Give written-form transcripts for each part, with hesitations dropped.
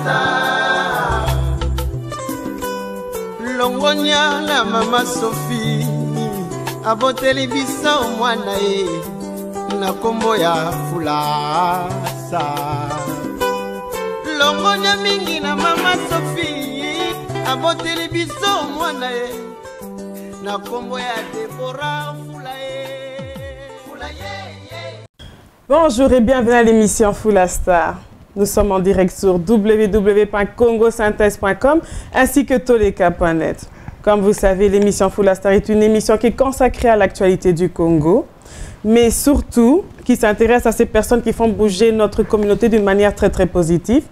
Star. Longonia na mama Sophie aboteli biso mwana ye na kombo ya Fulasa. Longonia mingi na mama Sophie aboteli biso mwana ye na kombo ya Deborah Fulaye. Bonjour et bienvenue à l'émission Fulasta. Nous sommes en direct sur www.congosynthèse.com ainsi que toleka.net. Comme vous savez, l'émission Fulasta est une émission qui est consacrée à l'actualité du Congo, mais surtout qui s'intéresse à ces personnes qui font bouger notre communauté d'une manière très très positive.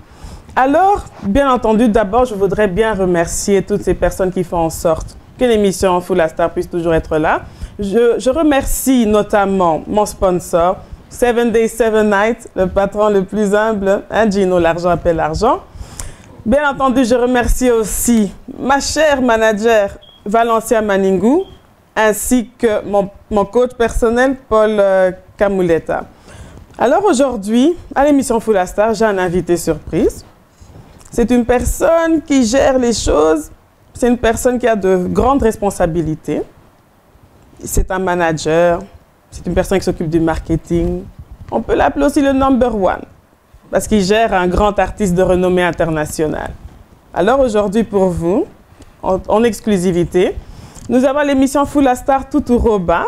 Alors, bien entendu, d'abord, je voudrais bien remercier toutes ces personnes qui font en sorte que l'émission Fulasta puisse toujours être là. Je remercie notamment mon sponsor, 7 Days, 7 Nights, le patron le plus humble, hein, Gino, l'argent appelle l'argent. Bien entendu, je remercie aussi ma chère manager, Valencia Maningou, ainsi que mon coach personnel, Paul Kamuleta. Alors aujourd'hui, à l'émission Fulasta, j'ai un invité surprise. C'est une personne qui gère les choses, c'est une personne qui a de grandes responsabilités. C'est un manager. C'est une personne qui s'occupe du marketing. On peut l'appeler aussi le number one, parce qu'il gère un grand artiste de renommée internationale. Alors aujourd'hui pour vous, en exclusivité, nous avons l'émission Fulasta Tuturoba.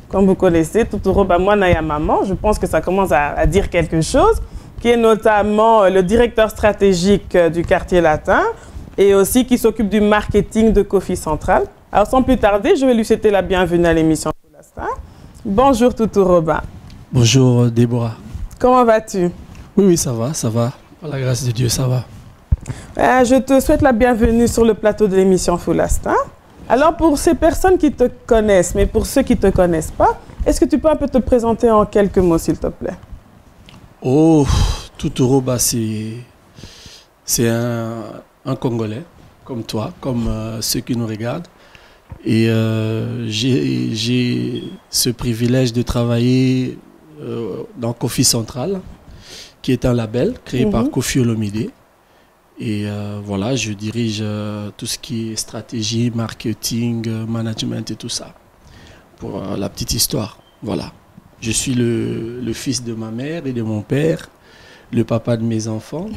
Comme vous connaissez, Tuturoba Mwanaya Maman, je pense que ça commence à dire quelque chose, qui est notamment le directeur stratégique du quartier latin et aussi qui s'occupe du marketing de Kofi Central. Alors sans plus tarder, je vais lui souhaiter la bienvenue à l'émission Fulasta. Bonjour Tuturoba. Bonjour Déborah. Comment vas-tu? Oui, ça va, ça va. Par la grâce de Dieu, ça va. Je te souhaite la bienvenue sur le plateau de l'émission Fulasta. Alors pour ces personnes qui te connaissent, mais pour ceux qui ne te connaissent pas, est-ce que tu peux un peu te présenter en quelques mots, s'il te plaît? Oh, Tuturoba, c'est un Congolais, comme toi, comme ceux qui nous regardent. Et j'ai ce privilège de travailler dans Kofi Central, qui est un label créé par Kofi Olomide. Et voilà, je dirige tout ce qui est stratégie, marketing, management et tout ça. Pour la petite histoire, voilà. Je suis le fils de ma mère et de mon père, le papa de mes enfants,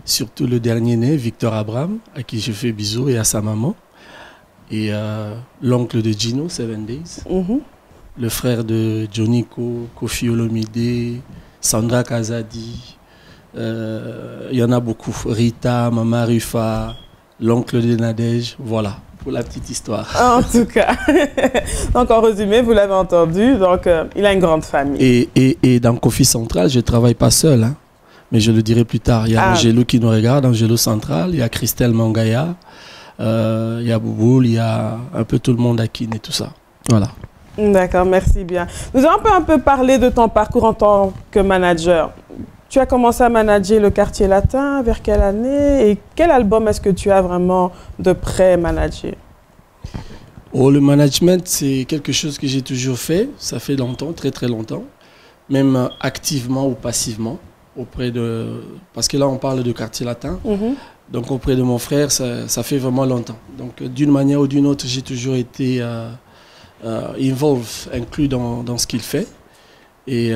surtout le dernier né, Victor Abraham, à qui je fais bisous, et à sa maman. Et l'oncle de Gino, 7 Days, le frère de Joniko, Kofi Olomide, Sandra Kazadi, il y en a beaucoup, Rita, Mama Rufa, l'oncle de Nadège, voilà, pour la petite histoire. En tout cas, donc en résumé, vous l'avez entendu, donc il a une grande famille. Et dans Kofi Central, je ne travaille pas seul, hein, mais je le dirai plus tard. Il y a Angelo qui nous regarde, Angelo Central, il y a Christelle Mangaya, il y a Bouboul, il y a un peu tout le monde à Kin et tout ça. Voilà. D'accord, merci bien. Nous allons un peu parler de ton parcours en tant que manager. Tu as commencé à manager le quartier latin, vers quelle année? Et quel album est-ce que tu as vraiment de près managé? Oh, le management, c'est quelque chose que j'ai toujours fait. Ça fait longtemps, très très longtemps. Même activement ou passivement. Parce que là, on parle de quartier latin. Donc auprès de mon frère, ça fait vraiment longtemps. Donc d'une manière ou d'une autre, j'ai toujours été inclus dans ce qu'il fait. Et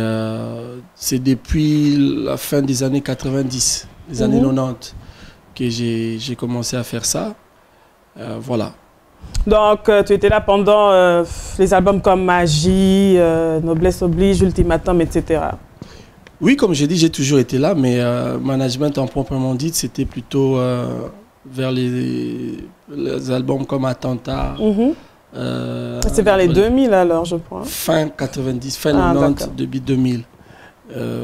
c'est depuis la fin des années 90, les années 90, que j'ai commencé à faire ça. Voilà. Donc tu étais là pendant les albums comme Magie, Noblesse Oblige, Ultimatum, etc. Oui, comme j'ai dit, j'ai toujours été là, mais management en proprement dit, c'était plutôt vers les albums comme Attentat. C'est vers les 2000 alors, je crois. Fin 90, fin 90, début 2000.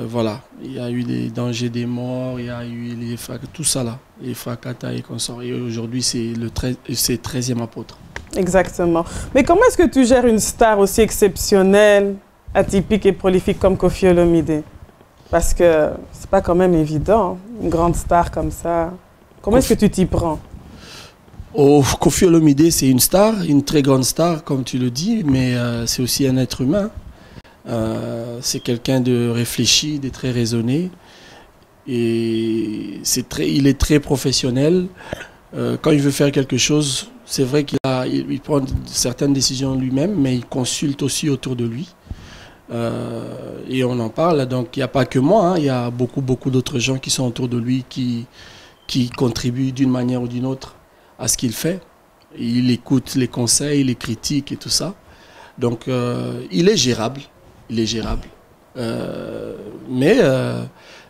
Voilà, il y a eu les dangers des morts, il y a eu les tout ça là, les Fakata et consorts. Et aujourd'hui, c'est le 13e apôtre. Exactement. Mais comment est-ce que tu gères une star aussi exceptionnelle, atypique et prolifique comme Kofi Olomide? Parce que c'est pas quand même évident, une grande star comme ça. Comment est-ce que tu t'y prends? Oh, Kofi Olomide, c'est une star, une très grande star, comme tu le dis, mais c'est aussi un être humain. C'est quelqu'un de réfléchi, de très raisonné. Et il est très professionnel. Quand il veut faire quelque chose, c'est vrai il prend certaines décisions lui-même, mais il consulte aussi autour de lui. Et on en parle. Donc il n'y a pas que moi, hein, il y a beaucoup d'autres gens qui sont autour de lui qui contribuent d'une manière ou d'une autre à ce qu'il fait. Il écoute les conseils, les critiques et tout ça. Donc il est gérable. Il est gérable. Mais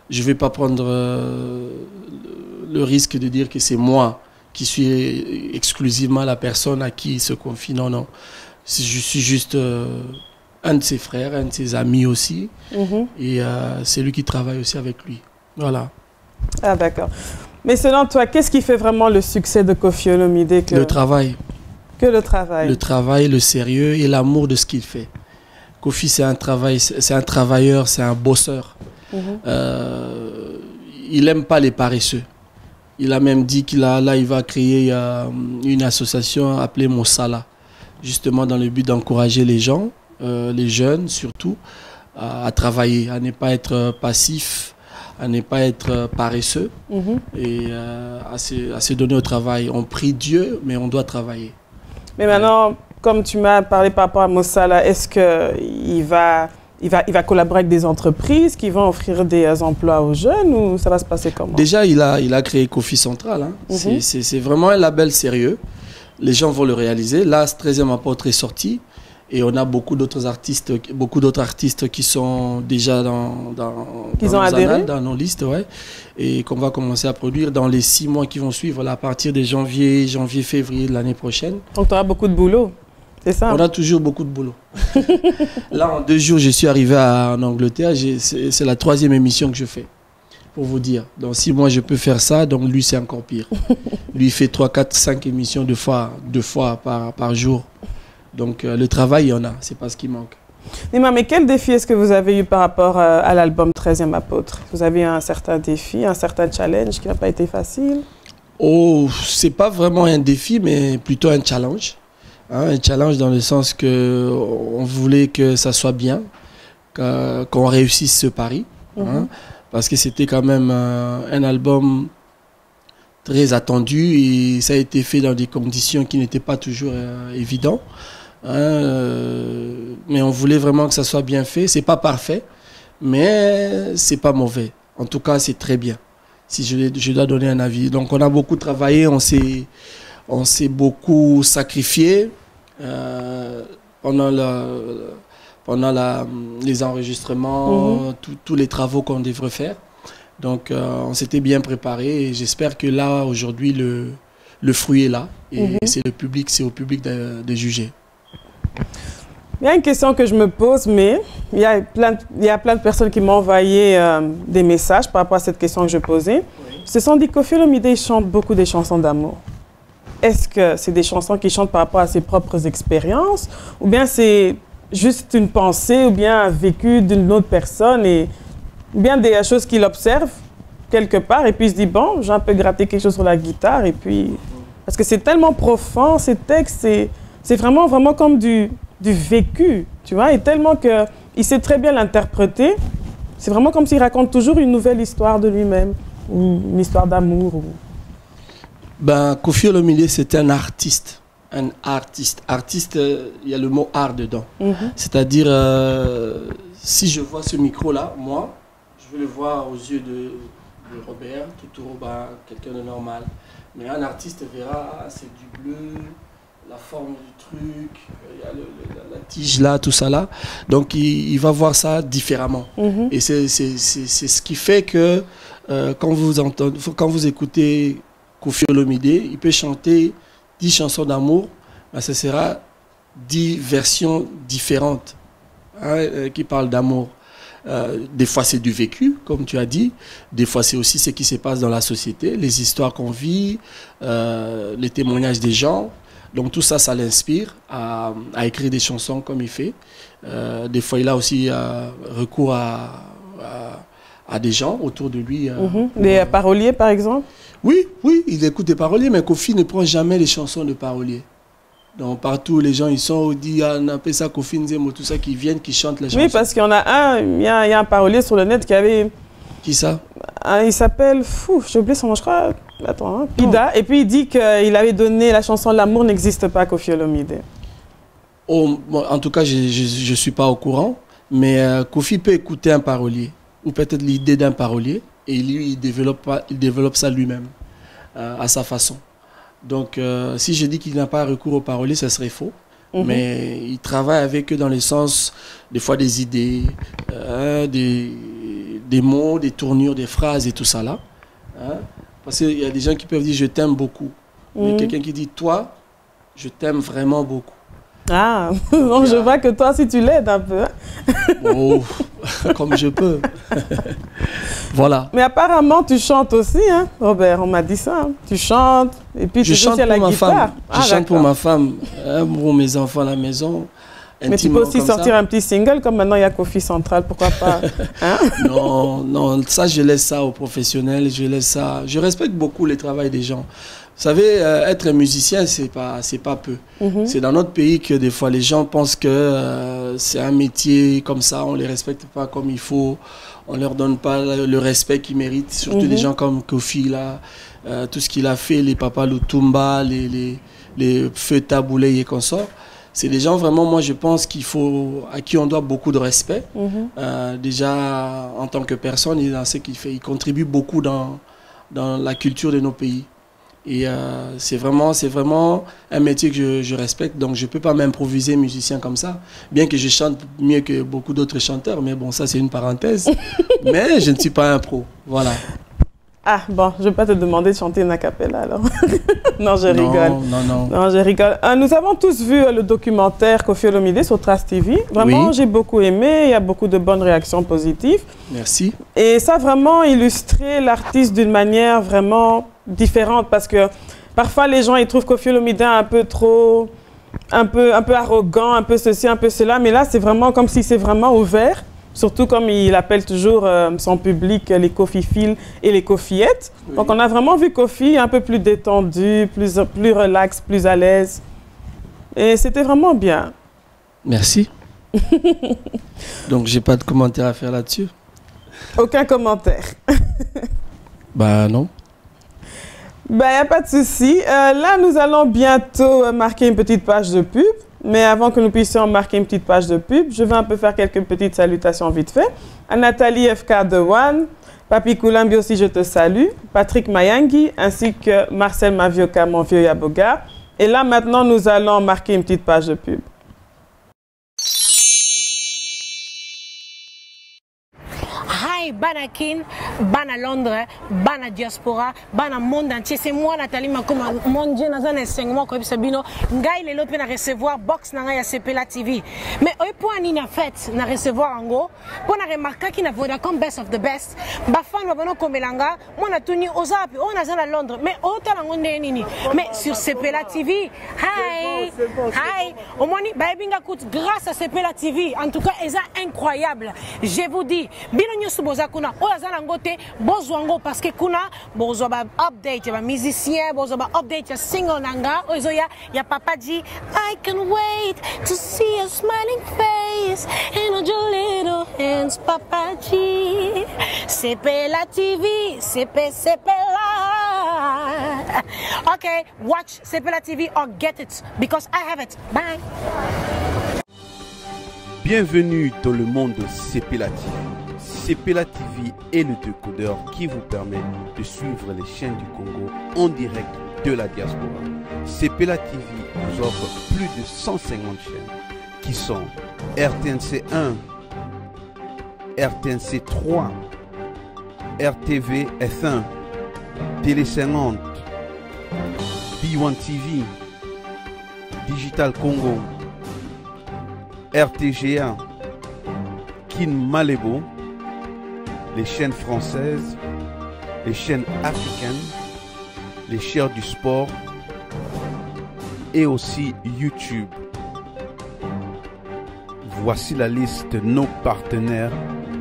je ne vais pas prendre le risque de dire que c'est moi qui suis exclusivement la personne à qui il se confie. Non, non. Je suis juste un de ses frères, un de ses amis aussi. Et c'est lui qui travaille aussi avec lui. Voilà. Ah, d'accord. Mais selon toi, qu'est-ce qui fait vraiment le succès de Koffi Olomide? Le travail. Que le travail. Le travail, le sérieux et l'amour de ce qu'il fait. Koffi, c'est un travailleur, c'est un bosseur. Il n'aime pas les paresseux. Il a même dit il va créer une association appelée Mossala, justement dans le but d'encourager les gens, les jeunes surtout, à travailler, à ne pas être passif, à ne pas être paresseux et à se donner au travail. On prie Dieu, mais on doit travailler. Mais maintenant, comme tu m'as parlé par rapport à Mossala, est-ce qu'il va collaborer avec des entreprises qui vont offrir des emplois aux jeunes ou ça va se passer comment? Déjà, il a créé Koffi Central. Hein. C'est vraiment un label sérieux. Les gens vont le réaliser. Là, ce 13e apôtre est sorti. Et on a beaucoup d'autres artistes qui sont déjà dans nos listes. Ouais, et qu'on va commencer à produire dans les 6 mois qui vont suivre, là, à partir de janvier, février de l'année prochaine. Donc, tu auras beaucoup de boulot. C'est ça. On a toujours beaucoup de boulot. Là, en 2 jours, je suis arrivé en Angleterre. C'est la 3e émission que je fais, pour vous dire. Dans 6 mois, je peux faire ça. Donc, lui, c'est encore pire. Lui, il fait 3, 4, 5 émissions 2 fois par jour. Donc, le travail, il y en a. C'est pas ce qui manque. Nima, mais quel défi est-ce que vous avez eu par rapport à l'album 13e apôtre? Vous avez eu un certain défi, un certain challenge qui n'a pas été facile? Oh, c'est pas vraiment un défi, mais plutôt un challenge. Un challenge dans le sens qu'on voulait que ça soit bien, qu'on réussisse ce pari, parce que c'était quand même un album très attendu et ça a été fait dans des conditions qui n'étaient pas toujours évidentes. Mais on voulait vraiment que ça soit bien fait. C'est pas parfait, mais c'est pas mauvais. En tout cas, c'est très bien. Si je dois donner un avis. Donc on a beaucoup travaillé, on s'est beaucoup sacrifié pendant les enregistrements, tous les travaux qu'on devrait faire. Donc on s'était bien préparé et j'espère que là, aujourd'hui, le fruit est là. Et c'est au public de juger. Il y a une question que je me pose, mais il y a plein de personnes qui m'ont envoyé des messages par rapport à cette question que je posais. Ils se sont dit que Koffi Olomide chante beaucoup des chansons d'amour. Est-ce que c'est des chansons qu'il chante par rapport à ses propres expériences ou bien c'est juste une pensée ou bien un vécu d'une autre personne ou bien des choses qu'il observe quelque part et puis il se dit bon, j'ai un peu gratté quelque chose sur la guitare et puis... Parce que c'est tellement profond, ces textes, c'est vraiment comme du vécu, tu vois, et tellement qu'il sait très bien l'interpréter. C'est vraiment comme s'il raconte toujours une nouvelle histoire de lui-même, ou une histoire d'amour. Ben, Koffi Olomide, c'est un artiste. Un artiste. Artiste, il y a le mot art dedans. C'est-à-dire, si je vois ce micro-là, moi, je vais le voir aux yeux de Robert, Toutoro, ben, quelqu'un de normal. Mais un artiste verra, c'est du bleu, la forme du truc, il y a la tige là, tout ça là. Donc il va voir ça différemment. Et c'est ce qui fait que quand vous écoutez Koffi Olomide, il peut chanter 10 chansons d'amour, ben, ce sera 10 versions différentes qui parlent d'amour. Des fois c'est du vécu, comme tu as dit. Des fois c'est aussi ce qui se passe dans la société, les histoires qu'on vit, les témoignages des gens. Donc tout ça, ça l'inspire à écrire des chansons comme il fait. Des fois il a aussi recours à des gens autour de lui. Des paroliers par exemple? Oui, il écoute des paroliers, mais Koffi ne prend jamais les chansons de paroliers. Donc partout, les gens, ils sont, on dit, on appelle ça Koffi Nzembo, tout ça, qui viennent, qui chantent les chansons. Oui, parce qu'il y en a un, il y a un parolier sur le net qui avait Qui ça? Il s'appelle, j'ai oublié son nom, je crois, attends, hein, Pida. Et puis il dit qu'il avait donné la chanson L'amour n'existe pas à Koffi Olomide. Oh, bon, en tout cas, je ne suis pas au courant, mais Koffi peut écouter un parolier, ou peut-être l'idée d'un parolier, et lui, il développe ça lui-même, à sa façon. Donc, si je dis qu'il n'a pas recours au parolier, ça serait faux. Mais il travaille avec eux dans le sens, des fois, des idées, des mots, des tournures, des phrases et tout ça là. Hein? Parce qu'il y a des gens qui peuvent dire « je t'aime beaucoup ». Mais quelqu'un qui dit « toi, je t'aime vraiment beaucoup ». Ah, donc je vois que toi, si tu l'aides un peu. Oh, comme je peux. Voilà. Mais apparemment, tu chantes aussi, hein, Robert, on m'a dit ça. Hein. Tu chantes, et puis tu joues aussi à la guitare. Je chante pour ma femme, pour mes enfants à la maison. Mais tu peux aussi sortir un petit single, comme maintenant il y a Koffi Central, pourquoi pas hein? Non, ça je laisse ça aux professionnels, je laisse ça. Je respecte beaucoup le travail des gens. Vous savez, être musicien, c'est pas peu. C'est dans notre pays que des fois les gens pensent que c'est un métier comme ça, on les respecte pas comme il faut, on leur donne pas le respect qu'ils méritent. Surtout des gens comme Koffi là, tout ce qu'il a fait, les Papa Lutumba, les Feu Taboulé et consorts. C'est des gens vraiment, moi je pense à qui on doit beaucoup de respect. Déjà en tant que personne et dans ce qu'il fait, il contribue beaucoup dans la culture de nos pays. Et c'est vraiment un métier que je respecte, donc je ne peux pas m'improviser musicien comme ça, bien que je chante mieux que beaucoup d'autres chanteurs, mais bon, ça c'est une parenthèse. Mais je ne suis pas un pro, voilà. Ah bon, je ne vais pas te demander de chanter une a cappella alors. Non, je rigole. Non, je rigole. Nous avons tous vu le documentaire Koffi Olomide sur Trace TV. Vraiment, j'ai beaucoup aimé. Il y a beaucoup de bonnes réactions positives. Merci. Et ça a vraiment illustré l'artiste d'une manière vraiment différente parce que parfois les gens ils trouvent Koffi Olomide un peu trop, un peu arrogant, un peu ceci, un peu cela. Mais là, c'est vraiment comme si c'est vraiment ouvert. Surtout comme il appelle toujours son public les Koffiphiles et les Koffiettes. Oui. Donc on a vraiment vu Koffi un peu plus détendu, plus relax, plus à l'aise. Et c'était vraiment bien. Merci. Donc j'ai pas de commentaire à faire là-dessus. Aucun commentaire. Bah non. Bah y a pas de souci. Là nous allons bientôt marquer une petite page de pub. Mais avant que nous puissions marquer une petite page de pub, je vais un peu faire quelques petites salutations vite fait. À Nathalie FK de One, Papi Koulambi aussi, je te salue, Patrick Mayangi, ainsi que Marcel Mavioka, mon vieux Yaboga. Et là, maintenant, nous allons marquer une petite page de pub. Bana Kin, Bana Londres, Bana Diaspora, Bana monde entier. C'est moi Nathalie Makoma, mon Dieu, dans un enseignement comme Sabino, Ngai le lope na recevoir box na ya Sepela TV. Mais eux pour ani na fête na recevoir ango, pour na remarquer qui na Vodacom best of the best. Ba fan ba bono komelanga, moi na tuni ozapi, on a à Londres, mais autant na ngonde nini. Mais sur Sepela TV, hi, hi, au moins ba binga coûte grâce à Sepela TV. En tout cas, c'est incroyable. Je vous dis, bino boza kuna oyazana ngote bozwango parce que kuna bozo ba update ba musicien bozo ba update ya single nanga ozo ya papa dit I can wait to see a smiling face and your little hands papa G Sepela TV Sepela. Okay, watch Sepela TV or get it because I have it. Bye. Bienvenue dans le monde de Sepela TV. Sepela TV est le décodeur qui vous permet de suivre les chaînes du Congo en direct de la diaspora. Sepela TV vous offre plus de 150 chaînes qui sont RTNC 1, RTNC 3, RTV F1, Télé 50, B1 TV, Digital Congo, RTGA, Kin Malebo, les chaînes françaises, les chaînes africaines, les chaînes du sport et aussi YouTube. Voici la liste de nos partenaires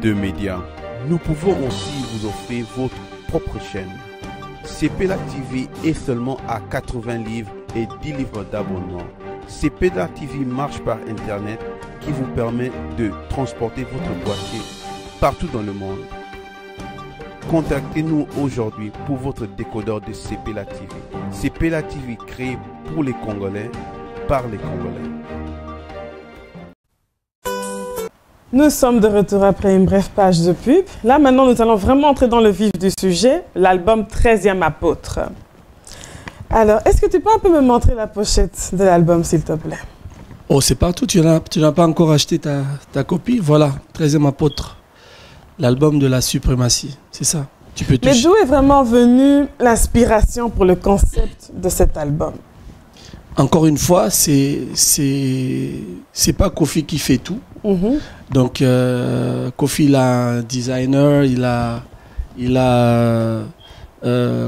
de médias. Nous pouvons aussi vous offrir votre propre chaîne. Sepela TV est seulement à 80 livres et 10 livres d'abonnement. Sepela TV marche par Internet qui vous permet de transporter votre boîtier partout dans le monde. Contactez-nous aujourd'hui pour votre décodeur de CPLA TV. CPLA TV créé pour les Congolais, par les Congolais. Nous sommes de retour après une brève page de pub. Là, maintenant, nous allons vraiment entrer dans le vif du sujet, l'album 13e apôtre. Alors, est-ce que tu peux un peu me montrer la pochette de l'album, s'il te plaît? Oh, c'est partout. Tu n'as pas encore acheté ta copie. Voilà, 13e apôtre. L'album de la suprématie. C'est ça. Tu peux toucher. Mais d'où est vraiment venue l'inspiration pour le concept de cet album? Encore une fois, c'est pas Kofi qui fait tout. Donc, Kofi, il a un designer, il a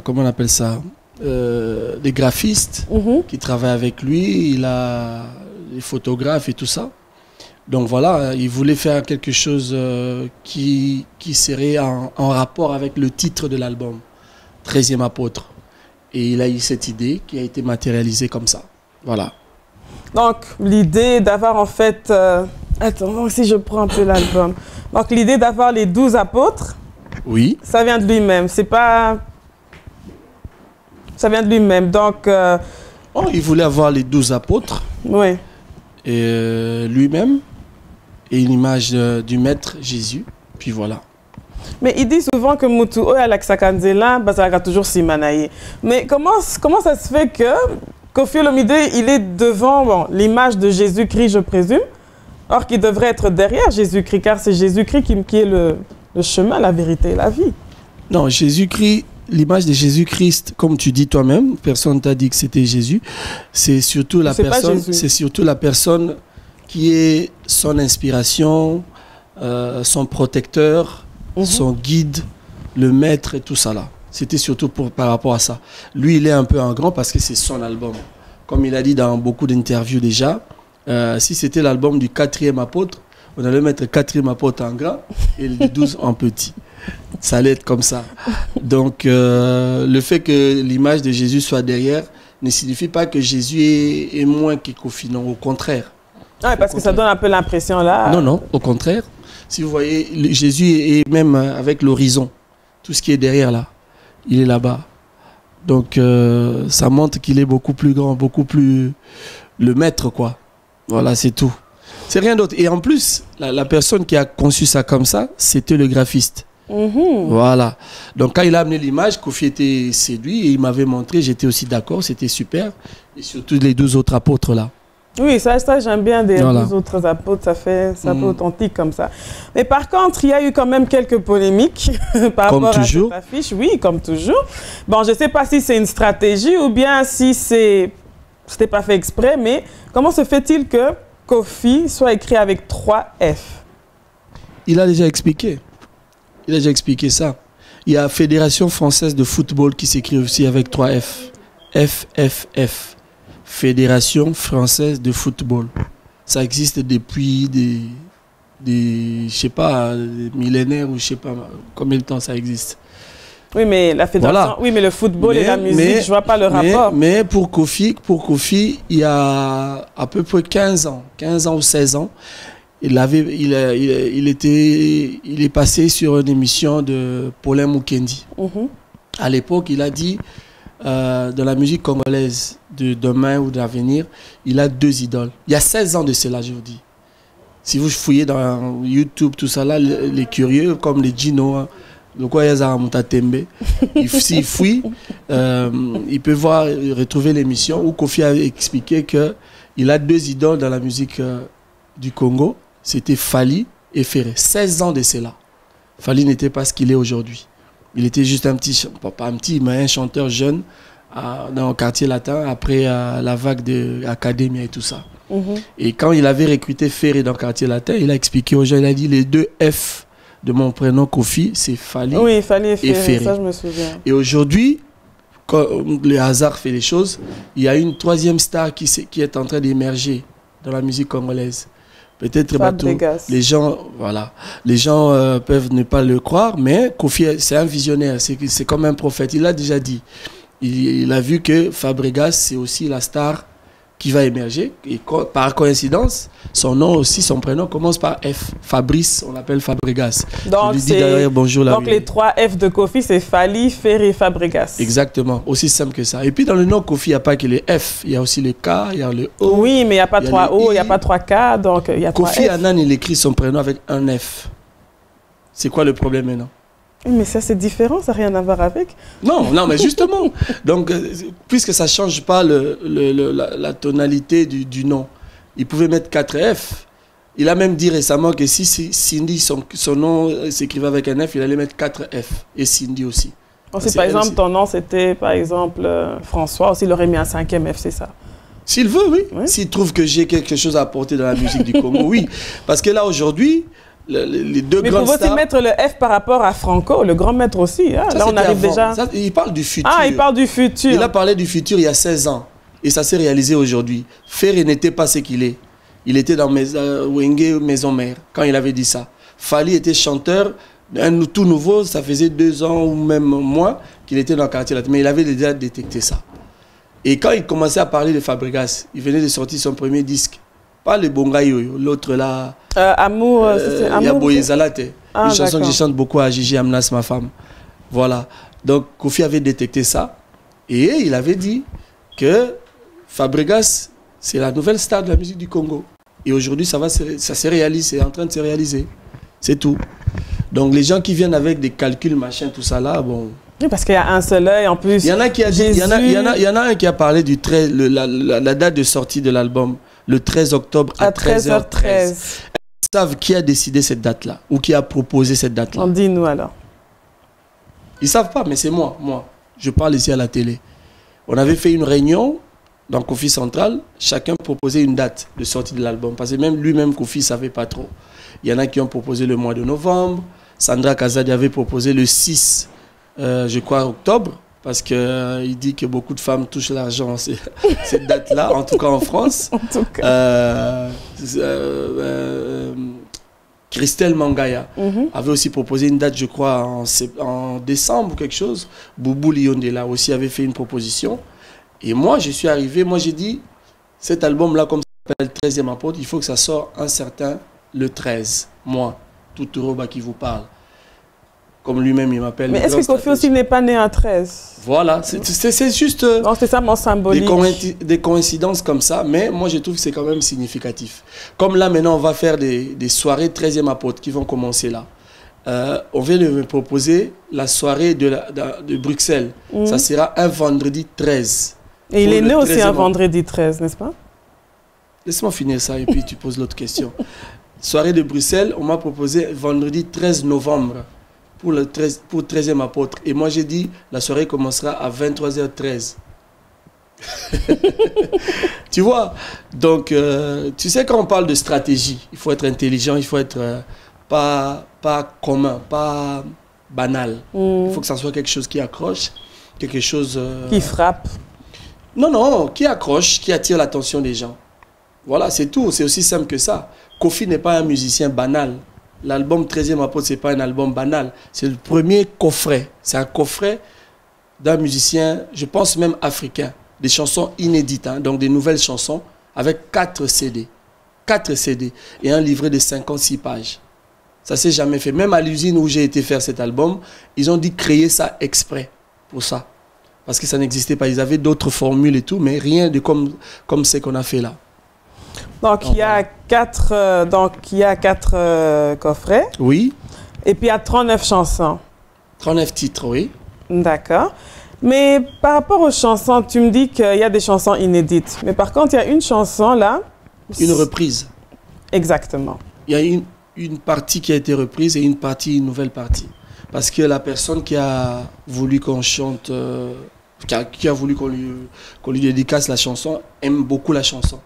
comment on appelle ça, des graphistes qui travaillent avec lui, il a des photographes et tout ça. Donc voilà, il voulait faire quelque chose qui serait en rapport avec le titre de l'album, 13e apôtre. Et il a eu cette idée qui a été matérialisée comme ça. Voilà. Donc, l'idée d'avoir en fait... Attends, si je prends un peu l'album. Donc, l'idée d'avoir les 12 apôtres, oui, ça vient de lui-même. C'est pas... Ça vient de lui-même. Donc... Oh, il voulait avoir les 12 apôtres. Oui. Et lui-même. Et une image du maître Jésus. Puis voilà. Mais il dit souvent que Moutou Alex Kanzela, ça va toujours Simanaye. Mais comment ça se fait que Koffi Olomide, il est devant l'image de Jésus-Christ, je présume, or qu'il devrait être derrière Jésus-Christ, car c'est Jésus-Christ qui est le chemin, la vérité et la vie. Non, Jésus-Christ, l'image de Jésus-Christ, comme tu dis toi-même, personne ne t'a dit que c'était Jésus, c'est surtout la personne, c'est surtout la personne qui est son inspiration, son protecteur, son guide, le maître et tout ça là. C'était surtout par rapport à ça. Lui, il est un peu en grand parce que c'est son album. Comme il a dit dans beaucoup d'interviews déjà, si c'était l'album du 4e apôtre, on allait mettre le 4e apôtre en grand et le 12 en petit. Ça allait être comme ça. Donc, le fait que l'image de Jésus soit derrière ne signifie pas que Jésus est moins que Kofi. Non, au contraire. Ouais, parce que ça donne un peu l'impression là. Non, non, au contraire. Si vous voyez, Jésus est même avec l'horizon. Tout ce qui est derrière là, il est là-bas. Donc, ça montre qu'il est beaucoup plus grand, beaucoup plus le maître, quoi. Voilà, c'est tout. C'est rien d'autre. Et en plus, la personne qui a conçu ça comme ça, c'était le graphiste. Voilà. Donc, quand il a amené l'image, Kofi était séduit et il m'avait montré, j'étais aussi d'accord, c'était super. Et surtout les 12 autres apôtres là. Oui, ça j'aime bien des 12 autres apôtres, ça fait authentique comme ça. Mais par contre, il y a eu quand même quelques polémiques par rapport à cette affiche. Oui, comme toujours. Bon, je ne sais pas si c'est une stratégie ou bien si c'était pas fait exprès, mais comment se fait-il que Kofi soit écrit avec 3 F? Il a déjà expliqué. Il a déjà expliqué ça. Il y a Fédération française de football qui s'écrit aussi avec 3 F. FFF. Fédération française de football. Ça existe depuis je sais pas, des millénaires ou je sais pas combien de temps ça existe. Oui, mais la fédération, voilà. Oui, mais le football et la musique, je vois pas le rapport. Mais pour Kofi, il y a à peu près 15 ans ou 16 ans, il est passé sur une émission de Paulin Mukendi. À l'époque, il a dit dans la musique congolaise de demain ou d'avenir, il a 2 idoles. Il y a 16 ans de cela, je vous dis. Si vous fouillez dans YouTube, tout ça là, les curieux, comme les Gino, le quoi Tembe, s'il fouille, il peut retrouver l'émission où Kofi a expliqué qu'il a 2 idoles dans la musique du Congo. C'était Fally et Ferré. 16 ans de cela. Fally n'était pas ce qu'il est aujourd'hui. Il était juste pas un petit, mais un chanteur jeune dans le quartier latin après la vague de l'Académie et tout ça. Et quand il avait recruté Ferré dans le quartier latin, il a expliqué aux gens, il a dit les 2 F de mon prénom Kofi, c'est Fally, Fally et Ferré. Ça, je me souviens. Et aujourd'hui, quand le hasard fait les choses, il y a une 3e star qui est en train d'émerger dans la musique congolaise. Peut-être les gens peuvent ne pas le croire, mais Kofi, c'est un visionnaire, c'est comme un prophète. Il a déjà dit. Il a vu que Fabregas, c'est aussi la star qui va émerger. Et par coïncidence, son nom aussi, son prénom commence par F. Fabrice, on l'appelle Fabregas. Donc, je lui dis d'ailleurs bonjour. Donc les 3 F de Kofi, c'est Fally, Ferry, Fabregas. Exactement, aussi simple que ça. Et puis dans le nom Kofi, il n'y a pas que les F, il y a aussi le K, il y a le O. Oui, mais il n'y a pas 3 O, il n'y a pas 3 K, donc il y a 3 F. Kofi Annan, il écrit son prénom avec un F. C'est quoi le problème maintenant? Mais ça, c'est différent, ça n'a rien à voir avec. Non, non, mais justement. Donc, puisque ça ne change pas la tonalité du nom, il pouvait mettre 4 F. Il a même dit récemment que si Cindy, son nom s'écrivait avec un F, il allait mettre 4 F. Et Cindy aussi. Donc, si par exemple, ton nom, c'était par exemple François, aussi, il aurait mis un 5e F, c'est ça? S'il veut, oui. Oui. S'il trouve que j'ai quelque chose à apporter dans la musique du Congo, oui. Parce que là, aujourd'hui, les deux grandes stars... Mais il faut aussi mettre le F par rapport à Franco, le grand maître aussi. Hein. Là, on arrive déjà... Ça, il parle du futur. Ah, il parle du futur. Il a parlé du futur il y a 16 ans. Et ça s'est réalisé aujourd'hui. Ferry n'était pas ce qu'il est. Il était dans Wenge Maison Mère, quand il avait dit ça. Fally était chanteur, tout nouveau, ça faisait 2 ans ou même moins qu'il était dans le quartier latin. Mais il avait déjà détecté ça. Et quand il commençait à parler de Fabregas, il venait de sortir son premier disque. Pas le Bongayo, l'autre là. Amour, c'est Amour. Il y a Boye Zalate, Ah, une chanson que je d'accord. chante beaucoup à Gigi Amnas, ma femme. Voilà. Donc Kofi avait détecté ça. Et il avait dit que Fabregas, c'est la nouvelle star de la musique du Congo. Et aujourd'hui, ça se réalise, c'est en train de se réaliser. C'est tout. Donc les gens qui viennent avec des calculs, machin, tout ça là, bon. Oui, parce qu'il y a un seul œil en plus. Il y en a qui a dit, il y en a un qui a parlé du la date de sortie de l'album, le 13 octobre à 13h13. Ils savent qui a décidé cette date-là ou qui a proposé cette date-là. Dis-nous alors. Ils savent pas, mais c'est moi. Je parle ici à la télé. On avait fait une réunion dans Kofi Central. Chacun proposait une date de sortie de l'album. Parce que même lui-même, Kofi, ne savait pas trop. Il y en a qui ont proposé le mois de novembre. Sandra Kazadi avait proposé le 6, je crois, octobre. Parce qu'il dit que beaucoup de femmes touchent l'argent cette date-là, en tout cas en France. En tout cas. Christelle Mangaya avait aussi proposé une date, je crois, en décembre ou quelque chose. Boubou Liondela aussi avait fait une proposition. Et moi, je suis arrivé, moi j'ai dit, cet album-là, comme ça s'appelle 13e apôtre, il faut que ça sorte un certain le 13. Moi, tout Roba qui vous parle. Comme lui-même, il m'appelle. Mais est-ce que Kofi aussi n'est pas né à 13? Voilà, c'est juste non, c'est ça mon symbolique. des coïncidences comme ça, mais moi je trouve que c'est quand même significatif. Comme là maintenant on va faire des soirées 13e apôtre qui vont commencer là. On vient de me proposer la soirée de Bruxelles. Ça sera un vendredi 13. Et il est né aussi un vendredi 13, n'est-ce pas? Laisse-moi finir ça et puis tu poses l'autre question. Soirée de Bruxelles, on m'a proposé vendredi 13 novembre. Pour 13e apôtre. Et moi, j'ai dit, la soirée commencera à 23h13. Tu vois? Donc, tu sais, quand on parle de stratégie, il faut être intelligent, il faut être pas commun, pas banal. Il faut que ça soit quelque chose qui accroche, quelque chose... qui frappe. Non, qui accroche, qui attire l'attention des gens. Voilà, c'est tout. C'est aussi simple que ça. Kofi n'est pas un musicien banal. L'album 13e apôtre, ce n'est pas un album banal. C'est le premier coffret. C'est un coffret d'un musicien, je pense même africain. Des chansons inédites, hein, donc des nouvelles chansons, avec 4 CD. 4 CD et un livret de 56 pages. Ça ne s'est jamais fait. Même à l'usine où j'ai été faire cet album, ils ont dit créer ça exprès pour ça. Parce que ça n'existait pas. Ils avaient d'autres formules et tout, mais rien de comme ce qu'on a fait là. Donc, il y a 4 coffrets. Oui. Et puis, il y a 39 chansons. 39 titres, oui. D'accord. Mais par rapport aux chansons, tu me dis qu'il y a des chansons inédites. Mais par contre, il y a une chanson là. Une reprise. Exactement. Il y a une partie qui a été reprise et une nouvelle partie. Parce que la personne qui a voulu qu'on chante, qui a voulu qu'on lui dédicace la chanson, aime beaucoup la chanson.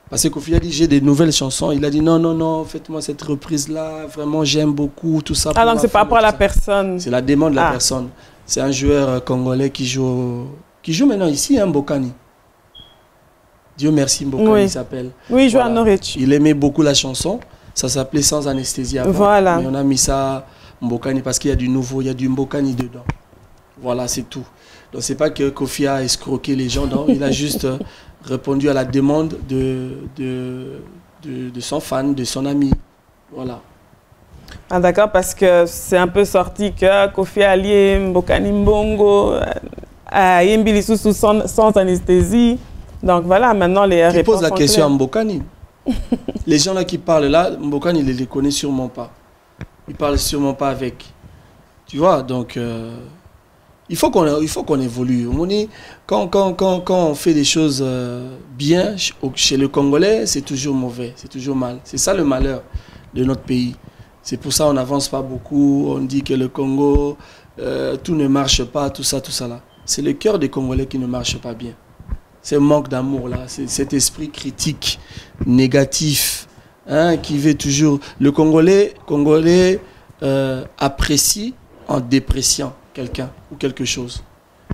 Parce que Kofi a dit, j'ai des nouvelles chansons. Il a dit, non, faites-moi cette reprise-là. Vraiment, j'aime beaucoup tout ça. Ah, donc c'est par rapport à la personne. C'est la demande de la personne. C'est un joueur congolais qui joue maintenant ici, hein, Mbokani. Dieu merci, Mbokani il s'appelle. Oui, il joue à Norwich. Il aimait beaucoup la chanson. Ça s'appelait Sans anesthésie avant. Voilà. Mais on a mis ça Mbokani parce qu'il y a du nouveau, il y a du Mbokani dedans. Voilà, c'est tout. Donc c'est pas que Kofi a escroqué les gens, non. Il a juste répondu à la demande de son fan, de son ami. Voilà. Ah d'accord, parce que c'est un peu sorti que Kofi allié Mbokani Mbongo a Yembili sans anesthésie. Donc voilà, maintenant les Qui réponses pose la sont question à claires. Mbokani. Les gens là qui parlent là, Mbokani ne les connaît sûrement pas. Ils parlent sûrement pas avec. Tu vois, donc il faut qu'on évolue. Quand on fait des choses bien chez le Congolais, c'est toujours mauvais, c'est toujours mal. C'est ça le malheur de notre pays. C'est pour ça qu'on n'avance pas beaucoup. On dit que le Congo, tout ne marche pas, tout ça là. C'est le cœur des Congolais qui ne marche pas bien. C'est un manque d'amour là, c'est cet esprit critique, négatif, hein, qui veut toujours... Le Congolais apprécie en dépréciant quelqu'un ou quelque chose.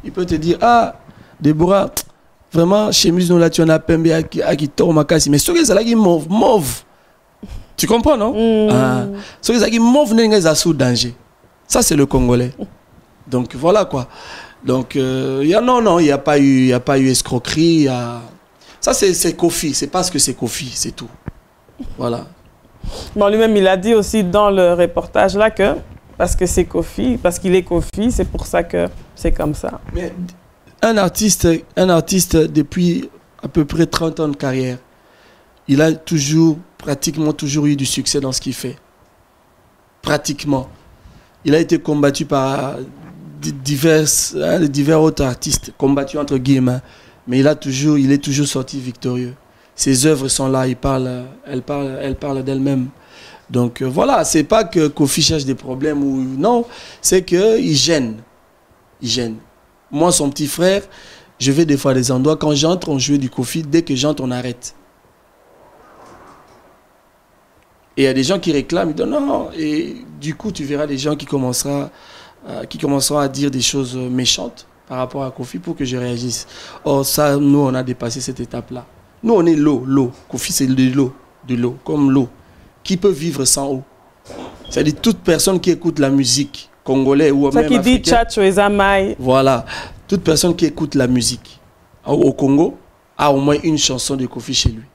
Il peut te dire, ah, Déborah, vraiment, chez Musno là, tu en as pembe à qui tord ma casse. Mais ce que c'est là qui mauve. Tu comprends, non? Ce que c'est là qui mauve n'est pas sous danger. Ça, c'est le Congolais. Donc, voilà quoi. Donc, il n'y a pas eu escroquerie. Ça, c'est Kofi. C'est parce que c'est Kofi, c'est tout. Voilà. Bon, lui-même, il a dit aussi dans le reportage là que parce que c'est Kofi, parce qu'il est Kofi, c'est pour ça que c'est comme ça. Mais un artiste, depuis à peu près 30 ans de carrière, il a pratiquement toujours eu du succès dans ce qu'il fait. Pratiquement. Il a été combattu par divers autres artistes, combattus entre guillemets, mais il est toujours sorti victorieux. Ses œuvres sont là, elles parlent d'elles-mêmes. Donc voilà, c'est pas que Kofi cherche des problèmes ou non, c'est qu'il gêne. Il gêne. Moi, son petit frère, je vais des fois à des endroits, quand j'entre, on joue du Kofi, dès que j'entre, on arrête. Et il y a des gens qui réclament, ils disent non, et du coup, tu verras des gens qui commenceront à dire des choses méchantes par rapport à Kofi pour que je réagisse. Or, ça, nous, on a dépassé cette étape-là. Nous, on est l'eau. Kofi, c'est de l'eau, comme l'eau. Qui peut vivre sans eau? C'est-à-dire toute personne qui écoute la musique congolaise ou même africaine. Ça qui dit Tchatcho et Zamaï. Voilà. Toute personne qui écoute la musique au Congo a au moins une chanson de Kofi chez lui.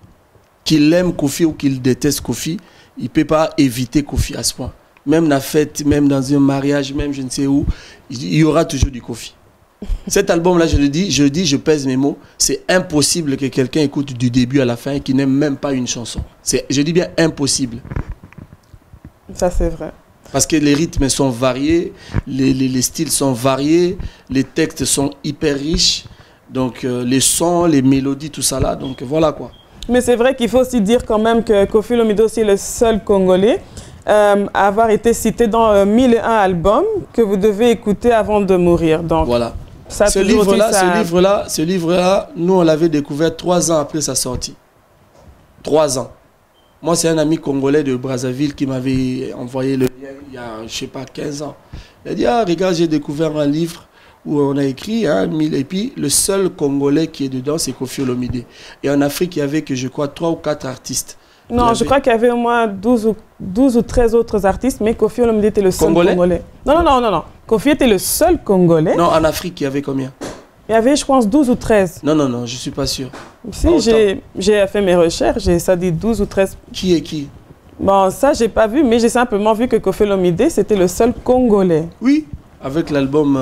Qu'il aime Kofi ou qu'il déteste Kofi, il ne peut pas éviter Kofi à ce point. Même dans la fête, même dans un mariage, même je ne sais où, il y aura toujours du Kofi. Cet album-là, je pèse mes mots, c'est impossible que quelqu'un écoute du début à la fin et qu'il n'aime même pas une chanson. Je dis bien impossible. Ça, c'est vrai. Parce que les rythmes sont variés, les styles sont variés, les textes sont hyper riches, donc les sons, les mélodies, tout ça là, donc voilà quoi. Mais c'est vrai qu'il faut aussi dire quand même que Kofi Olomide aussi est le seul Congolais à avoir été cité dans 1001 albums que vous devez écouter avant de mourir. Donc, voilà. Ça, ce livre-là, nous on l'avait découvert 3 ans après sa sortie. 3 ans. Moi, c'est un ami congolais de Brazzaville qui m'avait envoyé le lien il y a, je sais pas, 15 ans. Il a dit, ah, regarde, j'ai découvert un livre où on a écrit, hein, et puis le seul Congolais qui est dedans, c'est Kofi Olomide. Et en Afrique, il y avait que, je crois, 3 ou 4 artistes. Non, je crois qu'il y avait au moins 12 ou 13 autres artistes, mais Kofi Olomide était le seul Congolais. Non. Kofi était le seul Congolais. Non, en Afrique, il y avait combien? Il y avait, je pense, 12 ou 13. Non, je ne suis pas sûr. Si, j'ai fait mes recherches, ça dit 12 ou 13. Qui est qui? Bon, ça, je n'ai pas vu, mais j'ai simplement vu que Kofi Olomide, c'était le seul Congolais. Oui, avec l'album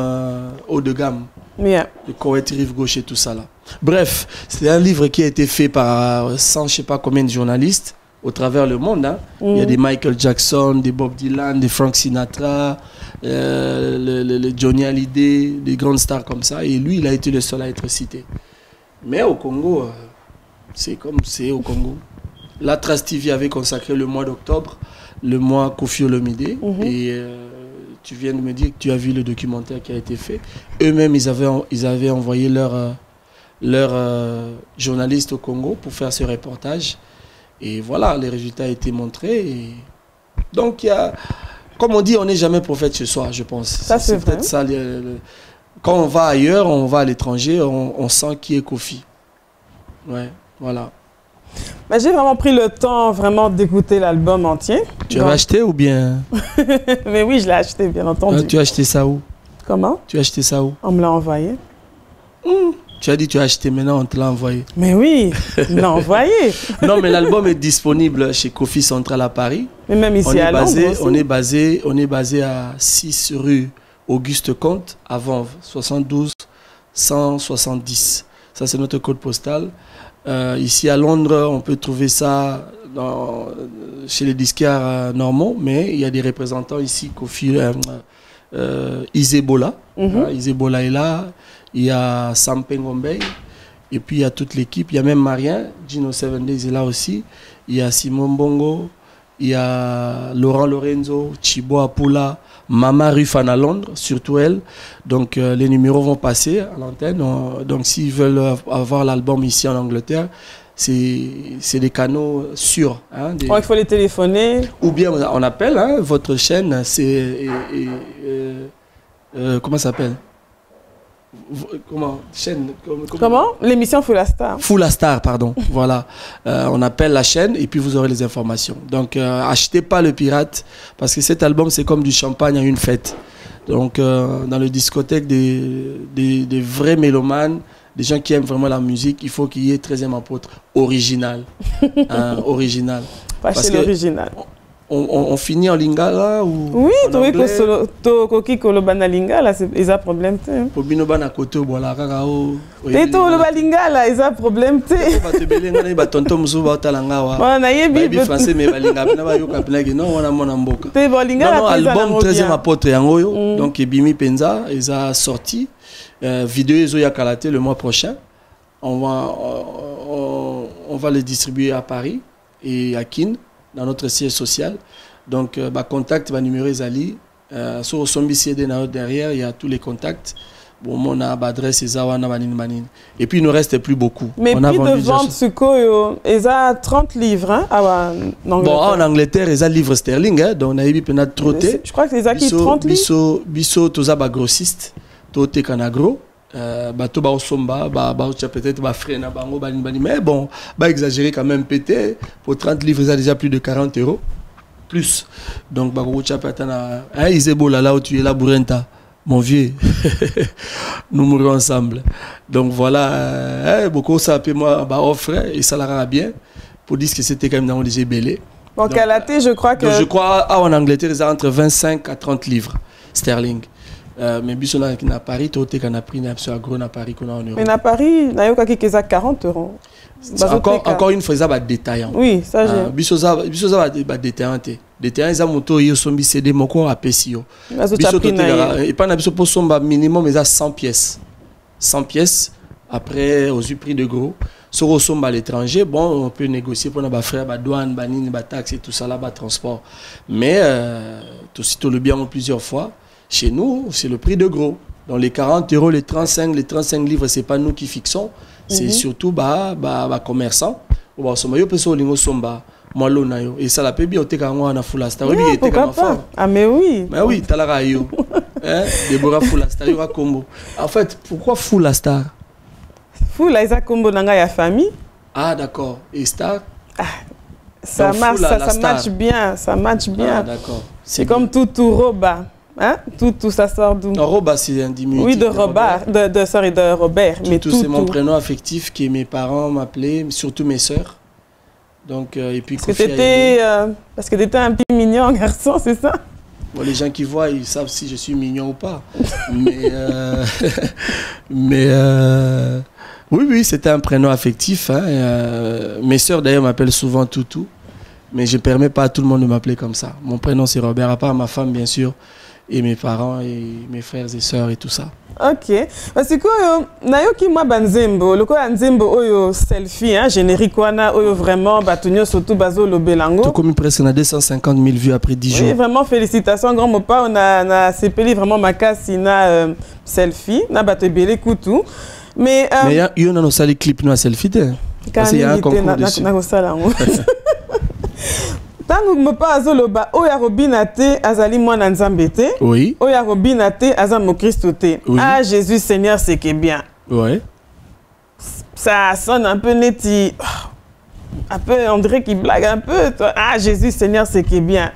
haut de gamme. Yeah. Le Koweït Rive Gauche et tout ça là. Bref, c'est un livre qui a été fait par 100, je sais pas combien de journalistes au travers le monde. Hein. Il y a des Michael Jackson, des Bob Dylan, des Frank Sinatra, le Johnny Hallyday, des grandes stars comme ça. Et lui, il a été le seul à être cité. Mais au Congo, c'est comme c'est au Congo. La Trace TV avait consacré le mois d'octobre, le mois Kofi Olomide. Et tu viens de me dire que tu as vu le documentaire qui a été fait. Eux-mêmes, ils avaient envoyé leur journaliste au Congo pour faire ce reportage. Et voilà, les résultats ont été montrés. Et donc, il y a, comme on dit, on n'est jamais prophète ce soir, je pense. Ça, c'est peut-être ça. Quand on va ailleurs, on va à l'étranger, on sent qui est Kofi. Ouais, voilà. Bah, j'ai vraiment pris le temps d'écouter l'album entier. Tu l'as acheté ou bien? Mais oui, je l'ai acheté, bien entendu. Tu as acheté ça où? Comment? Tu as acheté ça où? On me l'a envoyé. Tu as dit tu as acheté, maintenant on te l'a envoyé. Mais oui, il l'a envoyé. Non, mais l'album est disponible chez Kofi Central à Paris. Mais même ici à Londres aussi. On est basé à 6 rue Auguste Comte, à Vanves, 72 170. Ça, c'est notre code postal. Ici à Londres, on peut trouver ça chez les disquaires normaux, mais il y a des représentants ici, Kofi, Isebola. Isebola est là. Il y a Sam Pengombey. Et puis il y a toute l'équipe. Il y a même Marien, Gino 7 Days est là aussi. Il y a Simon Bongo. Il y a Laurent Lorenzo, Chibo Apula, Mama Ruffan à Londres, surtout elle. Donc les numéros vont passer à l'antenne. Donc s'ils veulent avoir l'album ici en Angleterre, c'est des canaux sûrs. Hein, il faut les téléphoner. Ou bien on appelle, hein, votre chaîne, c'est... comment ça s'appelle? Comment l'émission Full Star. Full Star, pardon. Voilà. On appelle la chaîne et puis vous aurez les informations. Donc, achetez pas le pirate parce que cet album, c'est comme du champagne à une fête. Donc, dans le discothèque des vrais mélomanes, des gens qui aiment vraiment la musique, il faut qu'il y ait 13e apôtre original. Original. Pas chez l'original. On finit en lingala ou oui, to koki kolobana lingala, c'est un problème. Pour binobana kote bola kakao. Teto lo balingala, c'est un problème. Ba te belenga ne ba tonton musu ba talanga wa. Wana yebi bi français me balinga na ba yoka plagi non wana mona mboka. Te balingala. Non, album 13e apôtre yango yo. Donc Ebimi Penza, ils a sorti vidéo ezo ya kalaté le mois prochain. On va les distribuer à Paris et à Kin, dans notre siège social. Donc, contact, numéro Zali. Sur le sombi derrière, il y a tous les contacts. Bon, mon adresse est Zawana Manin. Et puis, il ne reste plus beaucoup. Mais prix de vente, ils ont 30 livres hein, en Angleterre. Bon, en Angleterre, ils ont livres sterling. Hein, donc, on a eu trotté. Je crois que c'est qui 30 livres. Bisso, tous les grossistes. Tote Kanagro. Bato ba osomba peut-être ba frena bango bani mais bon ba exagérer quand même pété pour 30 livres ça déjà plus de 40 € plus donc ba rocha patana Isebola là où tu es là Bourenta mon vieux nous mourrons ensemble donc voilà beaucoup ça peut moi ba offre et ça la bien pour dire que c'était quand même dans les belé bon Kalaté je crois que je crois en Angleterre ils ont entre 25 à 30 livres sterling. Mais bis on a à Paris, tout est qu'on a pris à gros à Paris qu'on a en Europe. Mais à Paris, il y a qui est à 40 €. Encore une fois, ça va détaillant. Oui, ça j'ai. Bis ça va détaillant. Détaillant, ils ont monté ils sont bis CD mon quoi à Pesio. Et pas na bis pour son minimum ils a 100 pièces. 100 pièces après aux prix de gros. Sur au sombre à l'étranger, bon, on peut négocier pour nos frères, douane, banine, taxes et tout ça là-bas, transport. Mais tout si tout le bien plusieurs fois. Chez nous, c'est le prix de gros. Dans les 40 €, les 35 livres, ce n'est pas nous qui fixons. C'est surtout les commerçants. Et ça la peut bien, on a Full Star. Ah, mais oui. Mais oui, tu as la rayo. Deborah Full Star, il y aura combo. En fait, pourquoi Full Star? Full Star, combo dans la famille. Ah, d'accord. Et Star? Ça match bien. Ça match bien. Ah, d'accord. C'est comme tout Roba. Hein? Tout ça sort d'où? Roba, c'est un diminutif. Oui, de Robert. De Robert. Mais tout c'est mon prénom affectif que mes parents m'appelaient, surtout mes sœurs. Donc, et puis parce que tu étais un petit mignon garçon, c'est ça? Bon, les gens qui voient, ils savent si je suis mignon ou pas. Oui, c'était un prénom affectif. Hein, mes sœurs, d'ailleurs, m'appellent souvent Toutou. Mais je ne permets pas à tout le monde de m'appeler comme ça. Mon prénom, c'est Robert, à part ma femme, bien sûr. Et mes parents et mes frères et sœurs et tout ça. Ok. Parce que nayoki moi banzembo, loko nzembo oyo selfie hein, générique wana oyo vraiment batunyo surtout bazo lobelango. Tout comme presque on a 250 000 vues après 10 jours. Oui, vraiment félicitations grand mopa, on a sepeli vraiment makasi na selfie, na bato belé kutu. Mais il y a nos sali clip na selfie té. Parce qu'il y a un concours dessus. Tango mopa azoloba oya robina te azali mwana nzambe te. Oui. Oya robina te azamo Christo te. Oui. Ah Jésus Seigneur c'est que bien. Ouais. Ça sonne un peu neti. Un peu on dirait qu'il blague un peu. Ah Jésus Seigneur c'est que bien.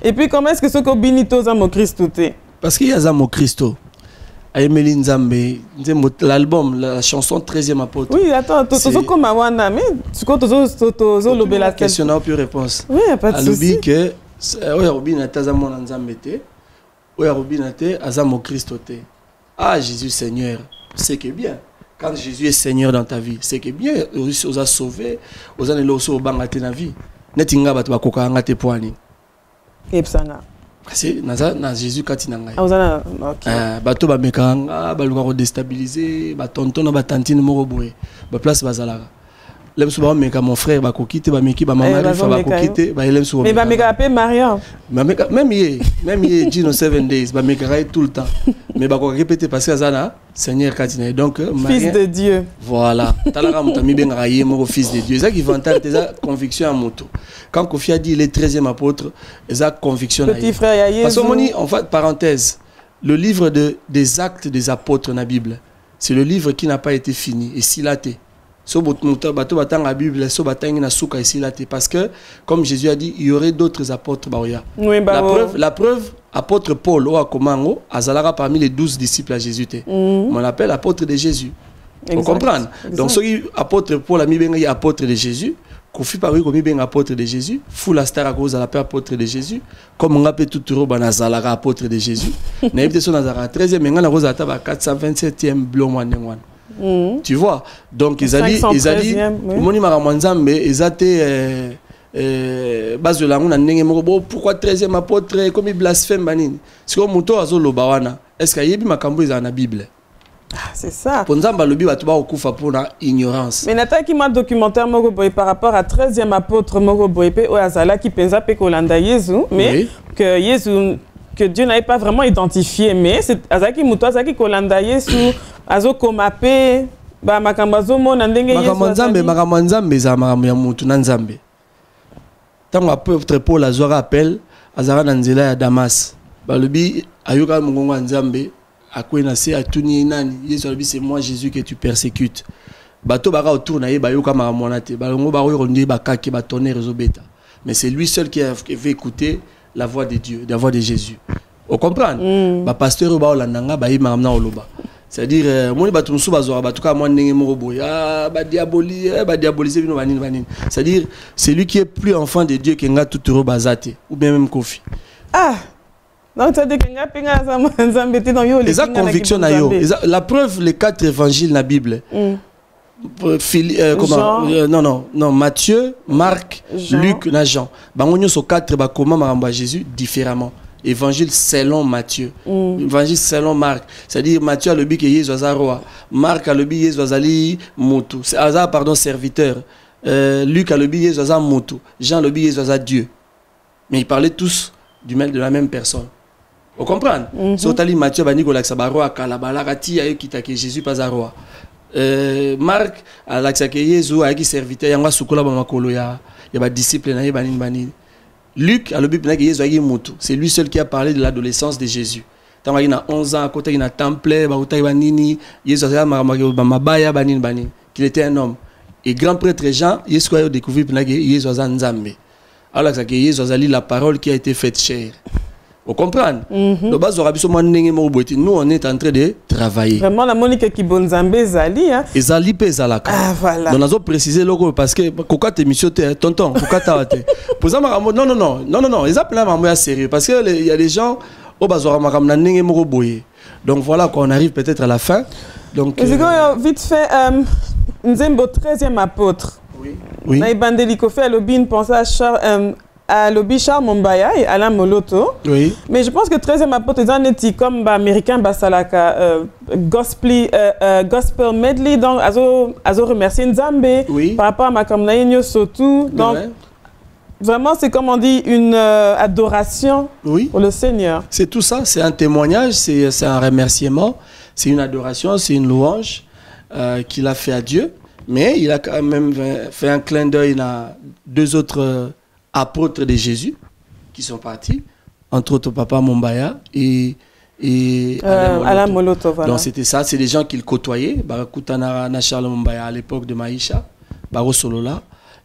Et puis comment est-ce que ce que binito azamo Christo te? Parce qu'il y a azamo Christo. Aimeli Nzambe, l'album, la chanson 13e apôtre. Oui, attends, tu comme Awana, mais tu comptes la question n'a plus réponse. Oui, pas de souci. Que Robin Tazamon Nzambe te, Robin te Azamo Christ te. Ah Jésus Seigneur, c'est que bien. Quand Jésus est Seigneur dans ta vie, c'est que bien, on a sauvé, on a le sauvé dans ta vie. Netinga batu bakoka ngate poani. Epsanga. C'est na Jésus katina ngai. OK. Bato ba mekanga, ba luka ko déstabiliser, ba tonton na ba tantine moko boye. Ba place bazalaka. Lem souvent meka mon frère ba kokite ba meki ba mama rifa ba kokite ba elem souvent. Mais ba meka appelé Mariam. Même hier Gino 7 days ba meka tout le temps. Mais ba ko répéter parce que azana Seigneur katina donc fils de Dieu. Voilà. Talaka mutami benga yé moko fils de Dieu. Ça qui vantage tes conviction à moto. Quand Kofi a dit il est 13e apôtre, ça conviction à petit frère Yahya. Parce que en fait parenthèse, le livre des actes des apôtres dans la Bible, c'est le livre qui n'a pas été fini et silaté. Parce que, comme Jésus a dit, il y aurait d'autres apôtres. Oui, la preuve, apôtre Paul, Azalara parmi les 12 disciples à Jésus. On l'appelle apôtre de Jésus. Vous comprenez? Donc, celui apôtre Paul a mis apôtre de Jésus. Kofi Paris comme bien apôtre de Jésus. Fou la star à cause de la paix apôtre de Jésus. Comme on appelle tout le monde Azalara apôtre de Jésus. Naïf de son Azara 13e, mais on a rose à 427e blond. Tu vois, donc ils allaient moni maramanzambe ils étaient base de la pourquoi 13e apôtre comme il blasphème banine c'est comme moto azoloba wana est-ce qu'il y a bi makambo dans la Bible? C'est ça. Pour nzamba lobi batu ba okufa pour la ignorance. Mais nata qui m'a documentaire moko boy par rapport à 13e apôtre moko boy pe o azala qui pensa pe kolanda Jésus mais que Jésus que Dieu n'avait pas vraiment identifié, mais c'est Azaki Muto, Azaki Kolanda Yesu, Azo Komape, ba makambazo mo nandenge Yesu. Makamanzambe za makamya mutu nanzambe. Tant apôtre Paul azora appel azara nanzela ya Damas. Balobi ayoka mungongo nzambe akwena se atuni nani Yesu alobi c'est moi Jésus que tu persécutes. Bato baka autour na ye bayoka makamonate. Balongo ba rondi bakaki ba tonner rezobeta. Mais c'est lui seul qui veut écouter la voix de Dieu, la voix de Jésus. Vous comprenez? Ba pasteur ba olandanga ba imamna oloba. C'est-à-dire moi ba tumsu bazora ba tuka moi ndenge moko boya ba diaboliser bino banini. C'est-à-dire c'est lui qui est plus enfant de Dieu que nga tout bazate ou bien même Kofi. Ah. Donc ça dit que nga pinga za nzambe te dans yo les conviction na yo. La preuve les 4 évangiles dans la Bible. Non, Matthieu, Marc, Jean. Luc, Jean. Bangonyo so 4 ba comment maramba Jésus différemment. Évangile selon Matthieu, évangile selon Marc. C'est-à-dire Matthieu a le bi que Jésus a roi, Marc a le bi Jésus ali motu. C'est pardon serviteur. Luc a le bi Jésus a motu. Jean le bi Jésus a Dieu. Mais ils parlaient tous de la même personne. Vous comprenez? Sotali Matthieu ba Nicolas Sabaro a kalabalakati a kita que Jésus pas a roi. Marc a l'accès Jésus a qui serviteur yanga sukola ba makolo ya ba disciple na ye banini. Luc a le but que Jésus a mutu. C'est lui seul qui a parlé de l'adolescence de Jésus. Tant qu'il a 11 ans à côté il a temple ba utai banini Jésus a mabaya banini qu'il était un homme. Et grand prêtre Jean Jésus a découvert que Jésus a nzambe. Alors que Jésus a lu la parole qui a été faite chair. Vous comprenez? Nous, on est en train de travailler. Vraiment, la Monique qui bonne Zambé Zali. Zali pe Zalaka. Ah, voilà. Nous avons précisé parce que Koka te mission tonton, Koka t'arrête. Pour ça, non, ils appellent à sérieux parce qu'il y a des gens au bazar makamna nenge moko boye. Donc voilà qu'on arrive peut-être à la fin. Donc vite fait Nzembo 13e apôtre. Oui. Na ibandeli ko fait lobin penser à l'Obi Charles Mombaya et Alain Moloto. Oui. Mais je pense que 13e apôtre est comme américain Basalaka gospel medley donc azo remercier Nzambe par rapport à Makamnaïnyo Sotou. Donc vraiment c'est comme on dit une adoration pour le Seigneur. C'est tout ça, c'est un témoignage, c'est un remerciement, c'est une adoration, c'est une louange qu'il a fait à Dieu. Mais il a quand même fait un clin d'œil à 2 autres apôtres de Jésus qui sont partis, entre autres Papa Mombaya et Alain Moloto. Voilà. Donc c'était ça, c'est des gens qu'il côtoyait. Barakutana Charles Mombaya à l'époque de Maïcha, Baro Solola,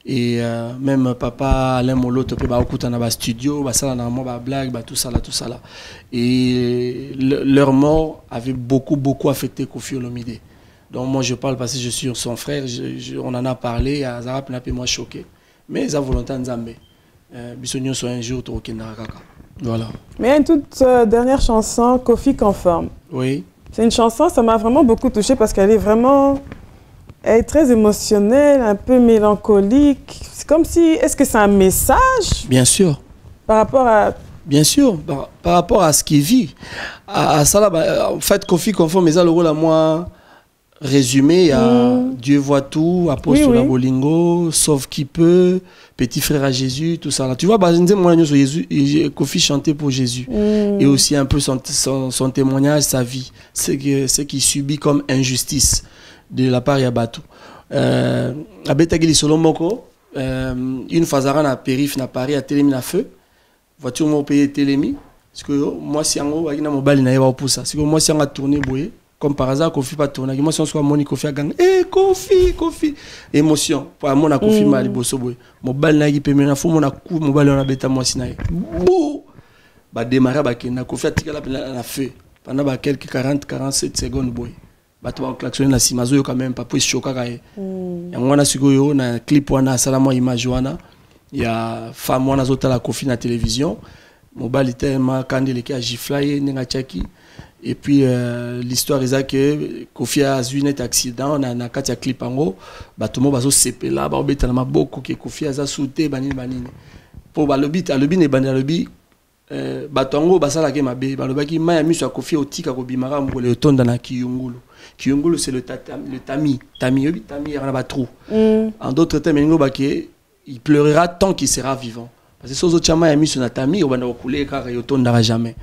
Et même papa Alain Molo te peut écouter dans le studio, ça là moi blague, tout ça là. Et leur mort avait beaucoup affecté Koffi Olomide. Donc moi je parle parce que je suis son frère, on en a parlé, Azarap n'a pas moi choqué. Mais ça volonté Nzambe. Bisogno soit un jour au Kindarakaka. Voilà. Mais il y a une toute dernière chanson, Koffi Conforme. Oui. C'est une chanson, ça m'a vraiment beaucoup touchée parce qu'elle est vraiment... Elle est très émotionnelle, un peu mélancolique. C'est comme si... Est-ce que c'est un message? Bien sûr. Par rapport à... Bien sûr, par rapport à ce qu'il vit. À ça, là, en fait, Koffi Conforme, mais ça, le rôle à moi... Résumé à Dieu voit tout, apôtre la Bolingo, sauve qui peut, petit frère à Jésus, tout ça là. Tu vois, Koffi chantait pour Jésus. Et aussi un peu son témoignage, sa vie, ce qu'il subit comme injustice de la part de Batou. À Betagili Solomoko, une fois à périph' à Paris, à Télémi à feu, voiture mon pays Télémi, parce que moi si en haut, il y a mon bal, il y a pour ça. C'est que moi si on a tourné boyer. Comme par hasard, Koffi pas tourné. Moi, si on soit Moni Koffi à gang, Koffi. Émotion. Pour moi, on Koffi mali bosso boy. Mon bal n'a pas mis fou, mon coup, mon bal on a bêta moi sinaï. Bouh. Bah démarrer bah qui n'a Koffi a tiré la feu. Pendant bah quelques 47 secondes boy. Bah tu vas klaxonner la simazo quand même pas pour choquer kaye. Et moi na sugoyo na clip wana salama image wana. Il y a femme wana zota la Koffi na télévision. Mon bal était ma candele qui a giflé nenga chaki. Et puis l'histoire est que Koffi a eu un accident, on a un clip en haut, tout le monde va se séparer là, on a beaucoup que Koffi a sauté, banini. Pour le but, n'est pas le but, batongo basala ke mabe, balobaki maya miso ya Koffi otika ko bimara mbole otonda na Kiyungulu. Kiyungulu c'est le tami yobi tami ya na trou. En d'autres termes, il pleurera tant qu'il sera vivant. Parce que sozo chama ya miso na tami obanda okuler kaka yotondara jamais.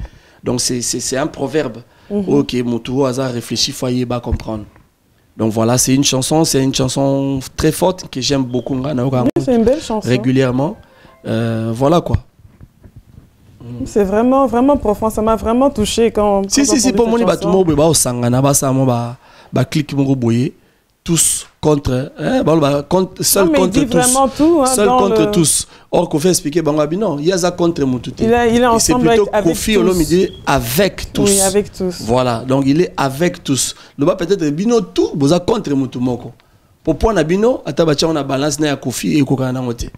Donc c'est un proverbe. Ok, mon tour hasard réfléchit, foyer bas comprendre. Donc voilà, c'est une chanson très forte que j'aime beaucoup. C'est une belle chanson. Régulièrement. Voilà quoi. C'est vraiment profond, ça m'a vraiment touché quand. Si, pour moi, clic tous contre, seul contre tous. Seul contre tous. Or, Koffi a expliqué, non, il y a ça contre moi tout. Il est ensemble avec tous. Koffi Olomide avec tous. Oui, avec tous. Voilà, donc il est avec tous. Le bas peut-être bino tout, vous a contre moi tout moko. Pour point bino, atabacha on a balance na Koffi et kokana ngote.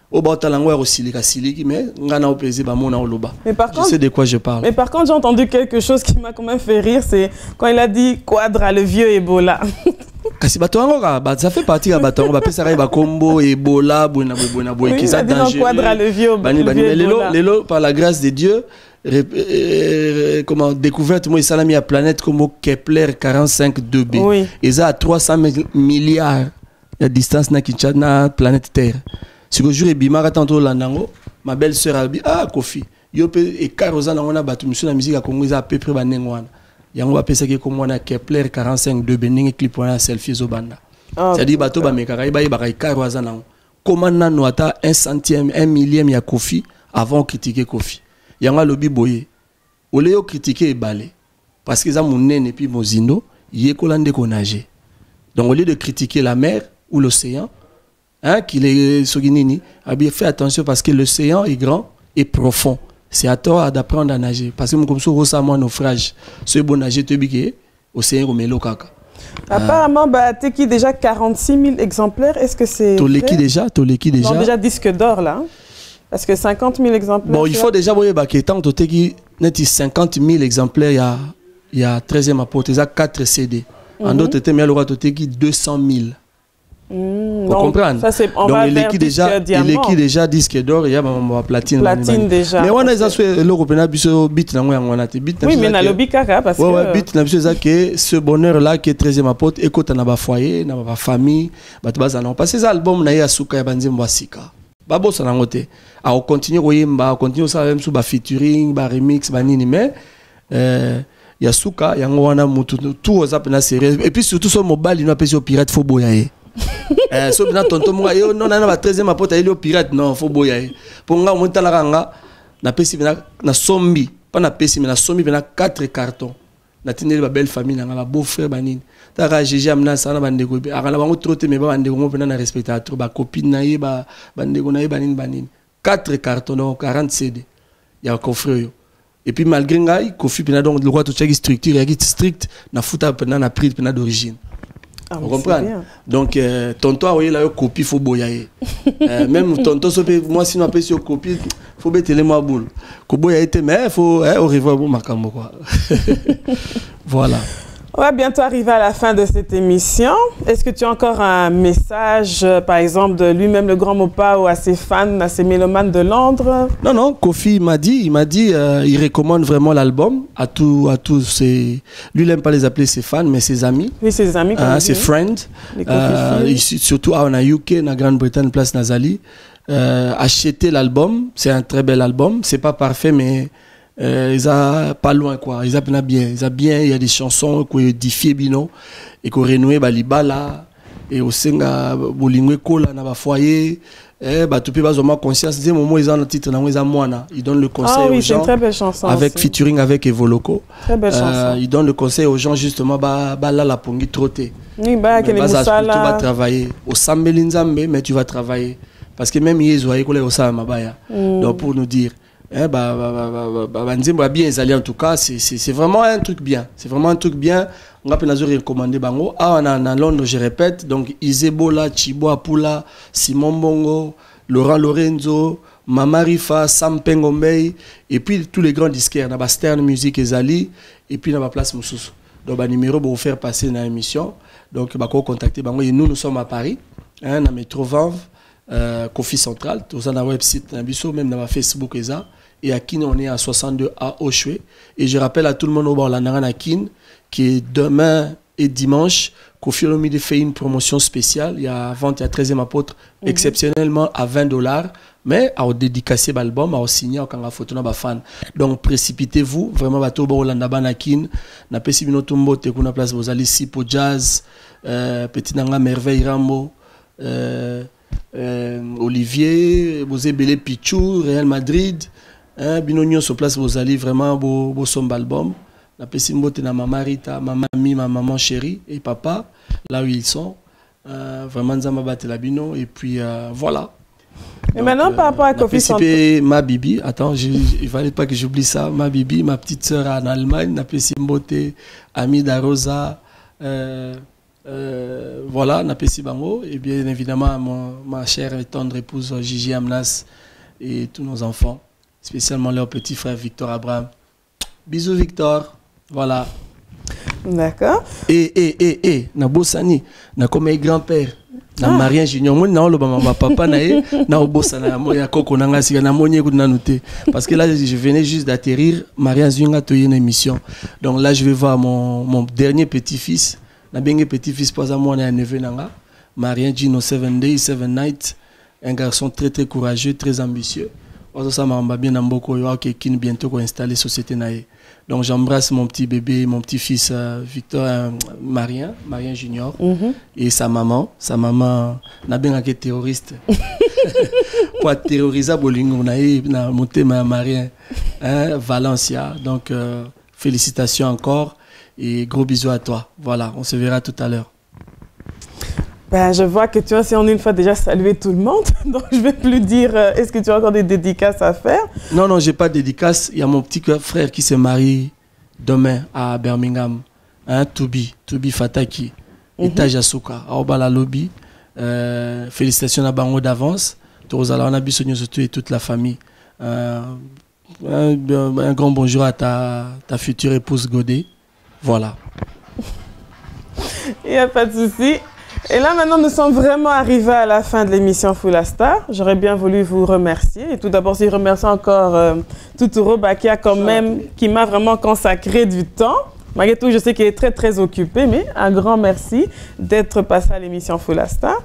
Au bas talango aussi les siliki mais ngana au plaisir ba mona oloba. Je sais de quoi je parle. Mais par contre, j'ai entendu quelque chose qui m'a quand même fait rire, c'est quand il a dit Quadra le vieux Ebola. Kasi batongo ça fait partie de batongo ba pesa ba combo Ebola buena boy qui ça danger. Quadra le vieux. Lelo par la grâce de Dieu comment découverte moi ça mis à planète comme Kepler 45 2b. Oui. Et ça à 300 milliards de distance na Kinshasa planète Terre. Si le jour est bimara tantôt l'anango, ma belle-sœur a dit Koffi, yo pe et carosa na ona batu monsieur la musique a Congo à peu près banengwana. Yango ba pesa ke comme on a Kepler 45 2 bening clip on a selfie zo banda. C'est-à-dire bato ba mekara ba carosa na. Comment nano ata 1 centième, 1 millième ya Koffi avant critiquer Koffi. Yango lobi boye. Ole yo critiquer e balé parce que ça mon nene puis mozindo, yekolande ko nager. Donc au lieu de critiquer la mer ou l'océan, qu'il est Soginini, a bien fait attention parce que l'océan est grand et profond. C'est à toi d'apprendre à nager. Parce que comme ça, récemment, naufrage. Ce bon nager, tu es océan comme le kaka. Apparemment, tu qui déjà 46 000 exemplaires. Est-ce que c'est. Toleki déjà. Non, déjà disque d'or là. Parce que 50 000 exemplaires. Bon, il faut déjà voir que tant que tu as 50 000 exemplaires, il y a 13e apôtre, il y a 4 CD. En d'autres termes, il y a 200 000. Pour comprendre. Ça, donc il est déjà disque d'or il y a ma platine déjà. Mais on a ça l'européen biso bit na ngwana te bit. Oui, mais na lobi kaka parce que ouais bit na biso ça que ce bonheur là qui est 13e apôtre écoute na ba foyer na ba famille ba baza non parce que ça album na ya suka ya banzimbo asika. Ba bossa na ngote. A on continue oyemba, on continue ça même sous ba featuring, ba remix, ba nini mais ya suka ya ngwana mutu tout aux appels sérieux et puis surtout sur mobile il nous appelle sur pirate faux boyaye. So bien tonton moi yo non na 13e apôtre il est pirate non faut boyaye pour nga monta la ranga na pesi na sombi pas na pesi mais na sombi na 4 cartons natindeli ba belle famille na ba beau frère banini taka Gigi Amnas ana bandeko akana bango troté mais ba bandeko ngo pena na respecter trop ba copine na ye ba bandeko na ye banini 4 cartons donc 40 CD ya coffre yo et puis malgré ngai Kofi pena donc le roi to check structure ya strict na futa pena na prix pena d'origine. Ah, on comprend. Donc tonton a la copie faut boyayer. Même tonton moi sinon après sur copie faut mettre les mois boule. Ko boyayer mais faut au revoir bon makambo quoi. Voilà. On va bientôt arriver à la fin de cette émission. Est-ce que tu as encore un message, par exemple, de lui-même, le grand Mopa, ou à ses fans, à ses mélomanes de Londres? Non, Kofi il m'a dit, il recommande vraiment l'album à tous ses... Lui, il n'aime pas les appeler ses fans, mais ses amis. Oui, ses amis, comme ses friends. Surtout en UK, en Grande-Bretagne, place Nazali. Acheter l'album, c'est un très bel album. C'est pas parfait, mais... ils ont pas loin quoi, ils ont bien, il y a des chansons qui édifient bino et qui renoué balibala et au senga bolingwe kola na ba foyer ba tout peut bazoma conscience des moments ils ont le titre na ils ont moana, ils donnent le conseil aux gens. Très belle chanson avec aussi. Featuring avec Evoloko. Très belle chanson. Ils donnent le conseil aux gens justement là la pongi trotter. Oui ba que les musala tu vas travailler au sambeli nzambe mais tu vas travailler parce que même yezo ay kola au sa mabaya. Donc pour nous dire bien allé en tout cas c'est vraiment un truc bien, c'est vraiment un truc bien. On va recommander bango on a Londres, je répète, donc Isebola, Chibo Apula, Simon Bongo, Laurent Lorenzo, Mama Rifa, Sam Pengombei et puis tous les grands disquaires na Stern Music et Zali et puis na ba place Moussousou. Donc ba numéro pour vous faire passer dans l'émission. Donc ba contacter bango et nous sommes à Paris, na métro Vanves, Kofi Central, tout ça na website na biso même na Facebook et ça. Et à Kin, on est à 62 à Oshwe. Et je rappelle à tout le monde au bord la Naran à Kin, qui est demain et dimanche, Kofi Olomide fait une promotion spéciale. Il y a vente, il y a 13e apôtre, exceptionnellement à $20. Mais à dédicacer l'album, à signer, à la photo de fan. Donc précipitez-vous, vraiment, bateau au Landaban à Kin. Na pesi bino tumbo, te kuna place, vous allez ici pour jazz, petit nanga merveille Rambo, Olivier, vous avez Belé Pichou, Real Madrid. Binonio sur place vous allez vraiment beau son album la pessimbote na maman Rita maman mi ma maman chérie et papa là où ils sont vraiment nzamba batela bino et puis voilà. Et donc, maintenant par rapport à Kofi Central ma bibi attends il fallait pas que j'oublie ça ma bibi ma petite sœur en Allemagne na pessimbote Ami da Rosa voilà na pesi bango et bien évidemment ma chère et tendre épouse Gigi Amnas et tous nos enfants. Spécialement leur petit frère Victor Abraham. Bisous Victor. Voilà. D'accord. Et na bossani, na comme grand-père, na Marien Junior, moi na ma papa na bossana, moi ya koko na ngasi na monye ku na noté parce que là je venais juste d'atterrir, Marien Junior a toyé une émission. Donc là je vais voir mon dernier petit-fils, na bengue petit-fils pas à moi na neveu nanga, Marien Gino 7 Days 7 Nights, un garçon très très courageux, très ambitieux. Ça m'a bien qui bientôt installer société naïe. Donc j'embrasse mon petit bébé, mon petit fils Victor Marien Junior et sa maman n'a bien été terroriste. Pour terroriser Bolingo na monté Marien Valencia. Donc félicitations encore et gros bisous à toi. Voilà, on se verra tout à l'heure. Ben, je vois que tu as en une fois déjà salué tout le monde, donc je ne vais plus dire, est-ce que tu as encore des dédicaces à faire? Non, je n'ai pas de dédicace. Il y a mon petit frère qui se marie demain à Birmingham, Toubi Fataki, étage à Souka, à Obala Lobby. Félicitations à Bango d'avance. On a bisogno surtout et toute la famille. Un grand bonjour à ta future épouse Godé. Voilà. Il n'y a pas de souci. Et là, maintenant, nous sommes vraiment arrivés à la fin de l'émission Full Star. J'aurais bien voulu vous remercier. Et tout d'abord, je remercie encore Tuturo Bakia qui m'a vraiment consacré du temps. Malgré tout, je sais qu'il est très, très occupé, mais un grand merci d'être passé à l'émission Full Star.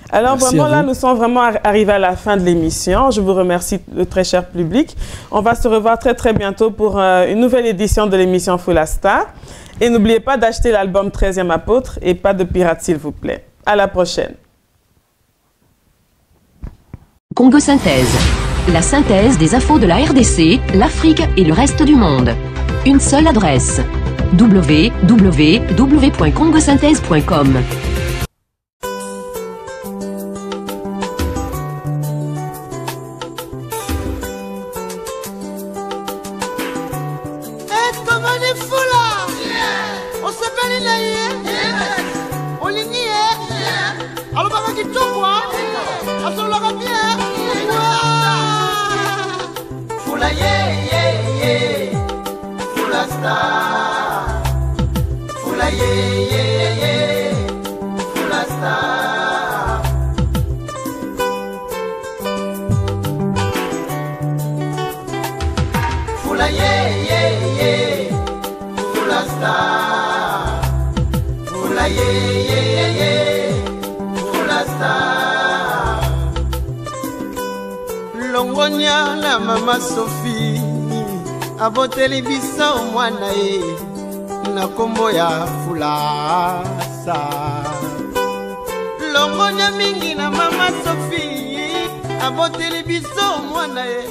Alors, merci vraiment, là, nous sommes vraiment arrivés à la fin de l'émission. Je vous remercie, le très cher public. On va se revoir très, très bientôt pour une nouvelle édition de l'émission Full Star. Et n'oubliez pas d'acheter l'album 13e apôtre et pas de pirates, s'il vous plaît. À la prochaine. Congo Synthèse. La synthèse des infos de la RDC, l'Afrique et le reste du monde. Une seule adresse. www.congosynthèse.com. Longonya la mama Sophie aboteli biso mwana ye na kombo ya Fulasa. Longonya mingi na mama Sophie aboteli biso mwana ye